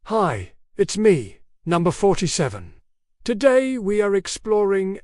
Hi, it's me, number 47. Today we are exploring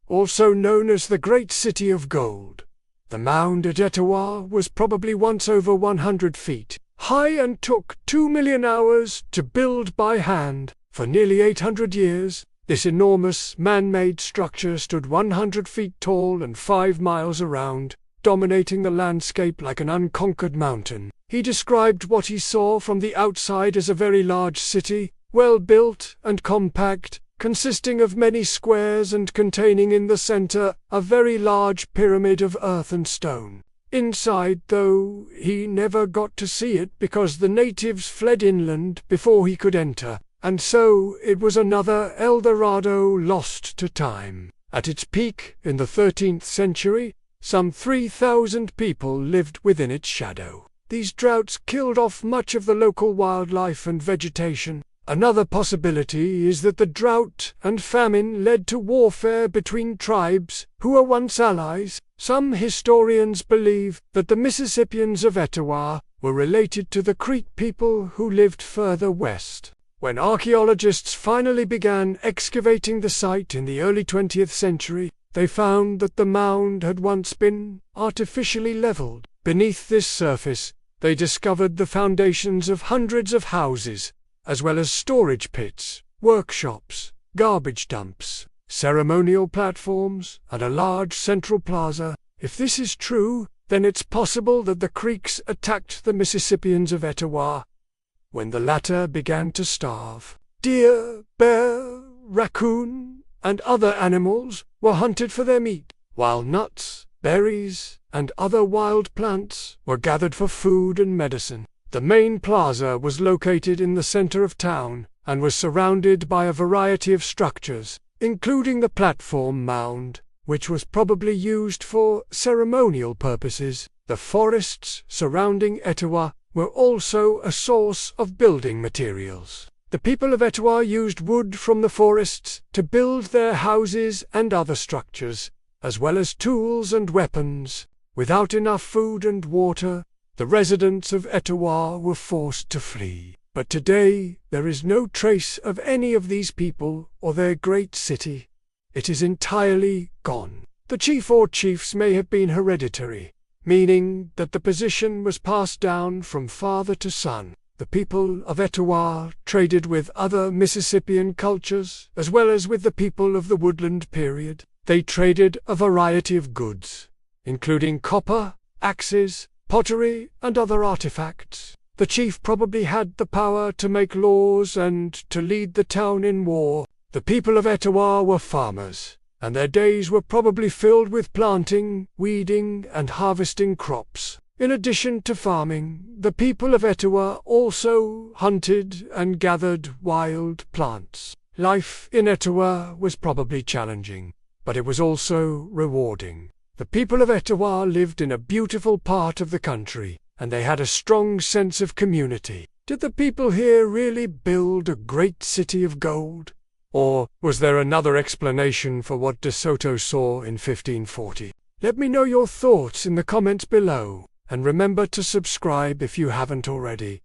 also known as the Great City of Gold. The mound at Etowah was probably once over 100 feet high and took 2 million hours to build by hand. For nearly 800 years, this enormous man-made structure stood 100 feet tall and 5 miles around, dominating the landscape like an unconquered mountain. He described what he saw from the outside as a very large city, well-built and compact, consisting of many squares and containing in the center a very large pyramid of earth and stone. Inside, though, he never got to see it because the natives fled inland before he could enter, and so it was another El Dorado lost to time. At its peak, in the 13th century, some 3,000 people lived within its shadow. These droughts killed off much of the local wildlife and vegetation. Another possibility is that the drought and famine led to warfare between tribes who were once allies. Some historians believe that the Mississippians of Etowah were related to the Creek people who lived further west. When archaeologists finally began excavating the site in the early 20th century, they found that the mound had once been artificially leveled. Beneath this surface, they discovered the foundations of hundreds of houses, as well as storage pits, workshops, garbage dumps, ceremonial platforms, and a large central plaza. If this is true, then it's possible that the Creeks attacked the Mississippians of Etowah when the latter began to starve. Deer, bear, raccoon, and other animals were hunted for their meat, while nuts, berries, and other wild plants were gathered for food and medicine. The main plaza was located in the center of town and was surrounded by a variety of structures, including the platform mound, which was probably used for ceremonial purposes. The forests surrounding Etowah were also a source of building materials. The people of Etowah used wood from the forests to build their houses and other structures, as well as tools and weapons. Without enough food and water, the residents of Etowah were forced to flee. But today there is no trace of any of these people or their great city. It is entirely gone. The chief or chiefs may have been hereditary, meaning that the position was passed down from father to son. The people of Etowah traded with other Mississippian cultures as well as with the people of the woodland period. They traded a variety of goods, including copper, axes, pottery, and other artifacts. The chief probably had the power to make laws and to lead the town in war. The people of Etowah were farmers, and their days were probably filled with planting, weeding, and harvesting crops. In addition to farming, the people of Etowah also hunted and gathered wild plants. Life in Etowah was probably challenging, but it was also rewarding. The people of Etowah lived in a beautiful part of the country, and they had a strong sense of community. Did the people here really build a great city of gold? Or was there another explanation for what De Soto saw in 1540? Let me know your thoughts in the comments below, and remember to subscribe if you haven't already.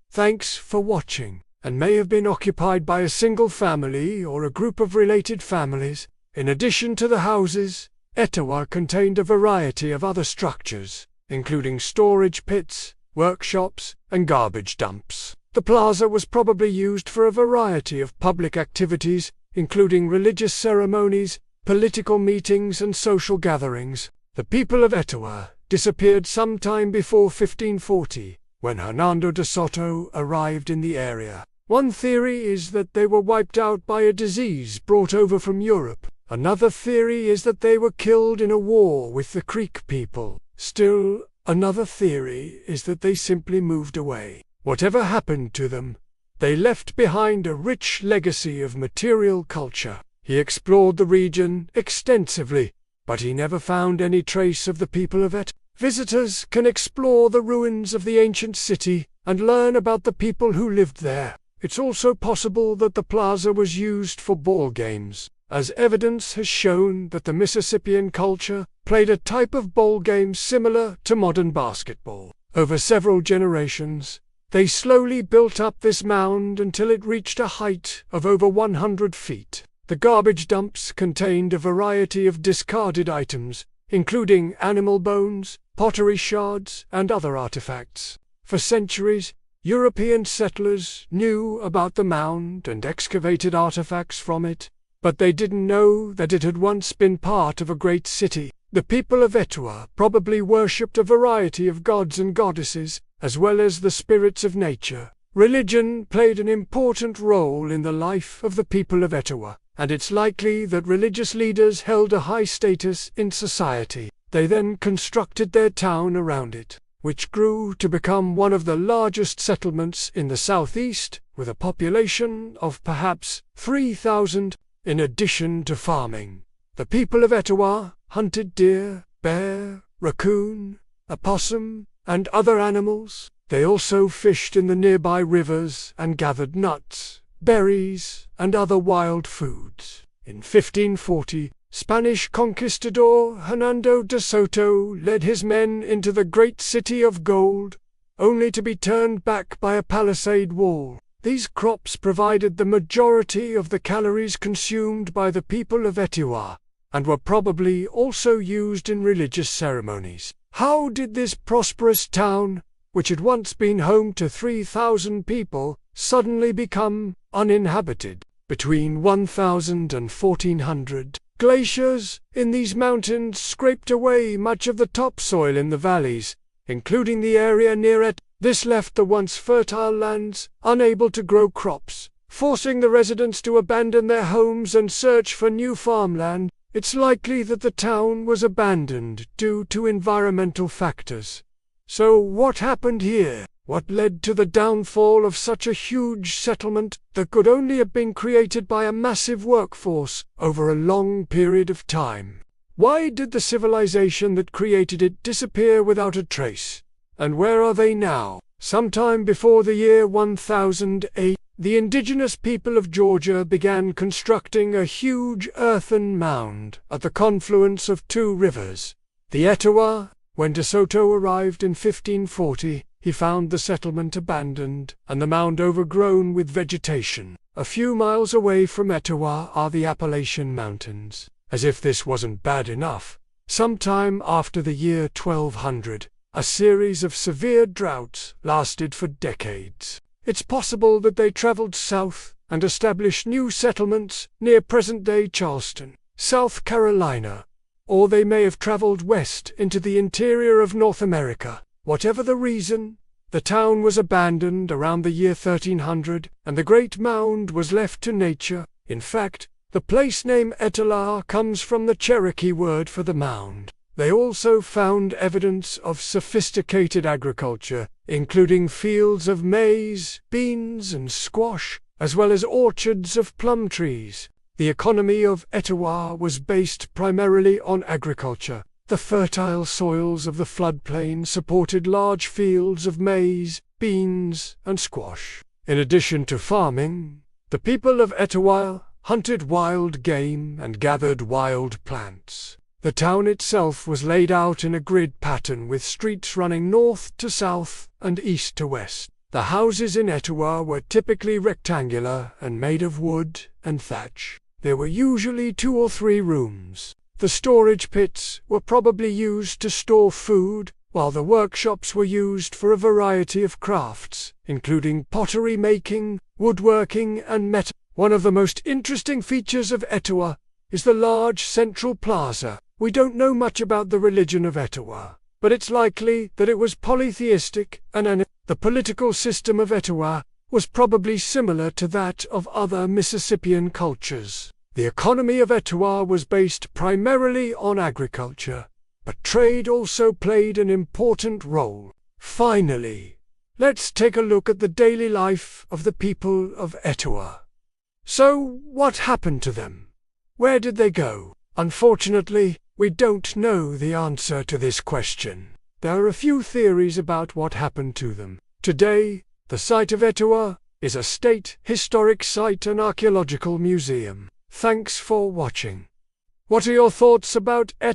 Thanks for watching, and may have been occupied by a single family or a group of related families. In addition to the houses, Etowah contained a variety of other structures, including storage pits, workshops, and garbage dumps. The plaza was probably used for a variety of public activities, including religious ceremonies, political meetings, and social gatherings. The people of Etowah disappeared sometime before 1540, when Hernando de Soto arrived in the area. One theory is that they were wiped out by a disease brought over from Europe. Another theory is that they were killed in a war with the Creek people. Still, another theory is that they simply moved away. Whatever happened to them, they left behind a rich legacy of material culture. He explored the region extensively, but he never found any trace of the people of Etowah. Visitors can explore the ruins of the ancient city and learn about the people who lived there. It's also possible that the plaza was used for ball games, as evidence has shown that the Mississippian culture played a type of ball game similar to modern basketball. Over several generations, They slowly built up this mound until it reached a height of over 100 feet. The garbage dumps contained a variety of discarded items, including animal bones, pottery shards, and other artifacts. For centuries, European settlers knew about the mound and excavated artifacts from it, but they didn't know that it had once been part of a great city. The people of Etowah probably worshipped a variety of gods and goddesses, as well as the spirits of nature. Religion played an important role in the life of the people of Etowah, and it's likely that religious leaders held a high status in society. They then constructed their town around it, which grew to become one of the largest settlements in the southeast, with a population of perhaps 3,000, in addition to farming. The people of Etowah hunted deer, bear, raccoon, opossum, and other animals. They also fished in the nearby rivers and gathered nuts, berries, and other wild foods. In 1540, Spanish conquistador Hernando de Soto led his men into the great city of gold, only to be turned back by a palisade wall. These crops provided the majority of the calories consumed by the people of Etowah, and were probably also used in religious ceremonies. How did this prosperous town, which had once been home to 3,000 people, suddenly become uninhabited? Between 1,000 and 1,400, glaciers in these mountains scraped away much of the topsoil in the valleys, including the area near it. This left the once fertile lands unable to grow crops, forcing the residents to abandon their homes and search for new farmland. It's likely that the town was abandoned due to environmental factors. So what happened here? What led to the downfall of such a huge settlement that could only have been created by a massive workforce over a long period of time? Why did the civilization that created it disappear without a trace? And where are they now? Sometime before the year 1008, the indigenous people of Georgia began constructing a huge earthen mound at the confluence of two rivers, the Etowah. When De Soto arrived in 1540, he found the settlement abandoned and the mound overgrown with vegetation. A few miles away from Etowah are the Appalachian Mountains. As if this wasn't bad enough, sometime after the year 1200, a series of severe droughts lasted for decades. It's possible that they traveled south and established new settlements near present-day Charleston, South Carolina, or they may have traveled west into the interior of North America. Whatever the reason, the town was abandoned around the year 1300, and the great mound was left to nature. In fact, the place name Etowah comes from the Cherokee word for the mound. They also found evidence of sophisticated agriculture, including fields of maize, beans, and squash, as well as orchards of plum trees. The economy of Etowah was based primarily on agriculture. The fertile soils of the floodplain supported large fields of maize, beans, and squash. In addition to farming, the people of Etowah hunted wild game and gathered wild plants. The town itself was laid out in a grid pattern with streets running north to south and east to west. The houses in Etowah were typically rectangular and made of wood and thatch. There were usually 2 or 3 rooms. The storage pits were probably used to store food, while the workshops were used for a variety of crafts, including pottery making, woodworking, and metal. One of the most interesting features of Etowah is the large central plaza. We don't know much about the religion of Etowah, but it's likely that it was polytheistic, and the political system of Etowah was probably similar to that of other Mississippian cultures. The economy of Etowah was based primarily on agriculture, but trade also played an important role. Finally, let's take a look at the daily life of the people of Etowah. So, what happened to them? Where did they go? Unfortunately, we don't know the answer to this question. There are a few theories about what happened to them. Today, the site of Etowah is a state historic site and archaeological museum. Thanks for watching. What are your thoughts about Etowah?